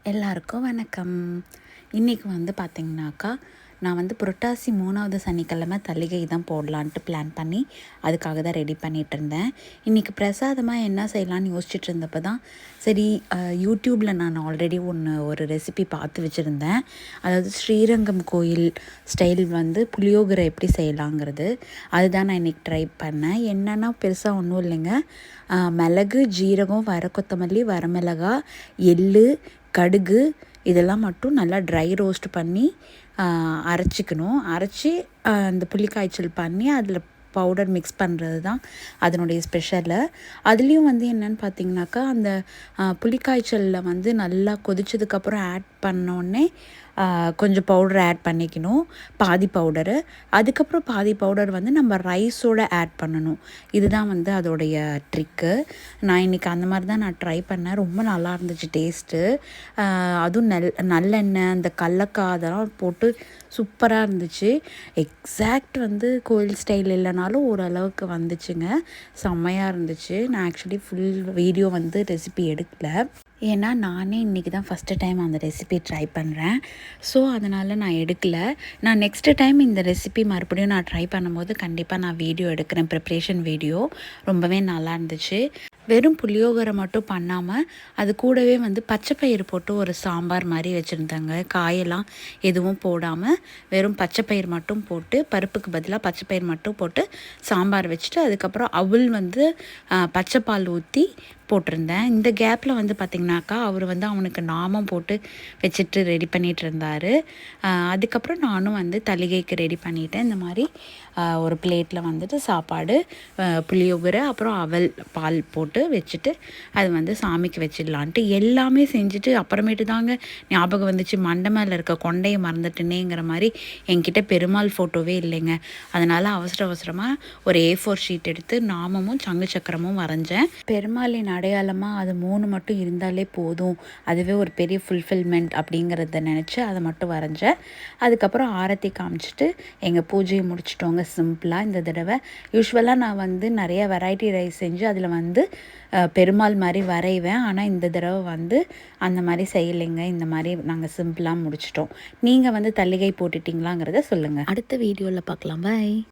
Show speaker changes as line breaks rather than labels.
எல்லாருக்கும் வணக்கம். இன்றைக்கி வந்து பார்த்திங்கனாக்கா, நான் வந்து புரட்டாசி 3வது சனிக்கிழமை தளிகை தான் போடலான்ட்டு பிளான் பண்ணி அதுக்காக தான் ரெடி பண்ணிகிட்ருந்தேன். இன்றைக்கி பிரசாதமாக என்ன செய்யலான்னு யோசிச்சுட்டு இருந்தப்போ தான் சரி, யூடியூப்பில் நான் ஆல்ரெடி ஒரு ரெசிபி பார்த்து வச்சுருந்தேன். அதாவது ஸ்ரீரங்கம் கோயில் ஸ்டைல் வந்து புளியோகரை எப்படி செய்யலாங்கிறது அதுதான் நான் இன்றைக்கி ட்ரை பண்ணேன். என்னென்னா பெருசாக ஒன்றும் இல்லைங்க. மிளகு, ஜீரகம், வர கொத்தமல்லி, வரமிளகா, எள்ளு, கடுகு இதெல்லாம் மட்டும் நல்லா ட்ரை ரோஸ்ட் பண்ணி அரைச்சிக்கணும். அரைச்சி அந்த புளிக்காய்ச்சல் பண்ணி அதில் பவுடர் மிக்ஸ் பண்ணுறது தான் அதனுடைய ஸ்பெஷலு. அதுலேயும் வந்து என்னென்னு பார்த்திங்கனாக்கா, அந்த புளிக்காய்ச்சலில் வந்து நல்லா கொதிச்சதுக்கப்புறம் ஆட் பண்ணோடனே கொஞ்சம் பவுடர் ஆட் பண்ணிக்கணும், பாதி பவுடரு. அதுக்கப்புறம் பாதி பவுடர் வந்து நம்ம ரைஸோடு ஆட் பண்ணணும். இதுதான் வந்து அதோடைய ட்ரிக்கு. நான் இன்றைக்கி அந்த மாதிரி தான் நான் ட்ரை பண்ணேன். ரொம்ப நல்லா இருந்துச்சு டேஸ்ட்டு. அதுவும் நல்லெண்ணெய், அந்த கடலக்காய் அதெல்லாம் போட்டு சூப்பராக இருந்துச்சு. எக்ஸாக்ட் வந்து கோயில் ஸ்டைல் இல்லைனாலும் ஓரளவுக்கு வந்துச்சுங்க. செம்மையாக இருந்துச்சு. நான் ஆக்சுவலி ஃபுல் வீடியோ வந்து ரெசிபி எடுக்கல. ஏன்னா நானே இன்றைக்கி தான் ஃபஸ்ட்டு டைம் அந்த ரெசிபி ட்ரை பண்ணுறேன். ஸோ அதனால் நான் எடுக்கலை. நான் நெக்ஸ்ட்டு டைம் இந்த ரெசிபி மறுபடியும் நான் ட்ரை பண்ணும்போது கண்டிப்பாக நான் வீடியோ எடுக்கிறேன், ப்ரிப்ரேஷன் வீடியோ. ரொம்பவே நல்லா இருந்துச்சு. வெறும் புளியோகரை மட்டும் பண்ணாமல் அது கூடவே வந்து பச்சைப்பயிறு போட்டு ஒரு சாம்பார் மாதிரி வச்சுருந்தாங்க. காயெல்லாம் எதுவும் போடாமல் வெறும் பச்சைப்பயிறு மட்டும் போட்டு, பருப்புக்கு பதிலாக பச்சைப்பயிறு மட்டும் போட்டு சாம்பார் வச்சுட்டு அதுக்கப்புறம் அவுள் வந்து பச்சைப்பால் ஊற்றி போட்டிருந்தேன். இந்த கேப்பில் வந்து பார்த்திங்கனாக்கா அவர் வந்து அவனுக்கு நாமம் போட்டு வச்சுட்டு ரெடி பண்ணிகிட்டு இருந்தார். அதுக்கப்புறம் நானும் வந்து தளிகைக்கு ரெடி பண்ணிட்டேன். இந்த மாதிரி ஒரு பிளேட்டில் வந்துட்டு சாப்பாடு, புளியோகரை, அப்புறம் அவல் பால் போட்டு வச்சுட்டு அது வந்து சாமிக்கு வச்சிடலான்ட்டு எல்லாமே செஞ்சுட்டு அப்புறமேட்டு தாங்க ஞாபகம் வந்துச்சு, மண்டை மேலே இருக்க கொண்டையை மறந்துட்டுனேங்கிற மாதிரி. என்கிட்ட பெருமாள் ஃபோட்டோவே இல்லைங்க. அதனால் அவசரமாக ஒரு A4 ஷீட் எடுத்து நாமமும் சங்கு சக்கரமும் வரைஞ்சேன். பெருமாளின் அடையாளமாக அது 3 மட்டும் இருந்தாலே போதும், அதுவே ஒரு பெரிய ஃபுல்ஃபில்மெண்ட் அப்படிங்கிறத நினச்சி அதை மட்டும் வரைஞ்சேன். அதுக்கப்புறம் ஆரத்தி காமிச்சிட்டு எங்கள் பூஜையை முடிச்சிட்டோங்க சிம்பிளாக. இந்த தடவை யூஸ்வலாக நான் வந்து நிறைய வெரைட்டி ரைஸ் செஞ்சு அதில் வந்து பெருமாள் மாதிரி வரைவேன். ஆனால் இந்த தடவை வந்து அந்த மாதிரி செய்யலைங்க. இந்த மாதிரி நாங்கள் சிம்பிளாக முடிச்சிட்டோம். நீங்கள் வந்து தளிகை போட்டுட்டிங்களாங்கிறத சொல்லுங்கள். அடுத்த வீடியோவில் பார்க்கலாம். பை.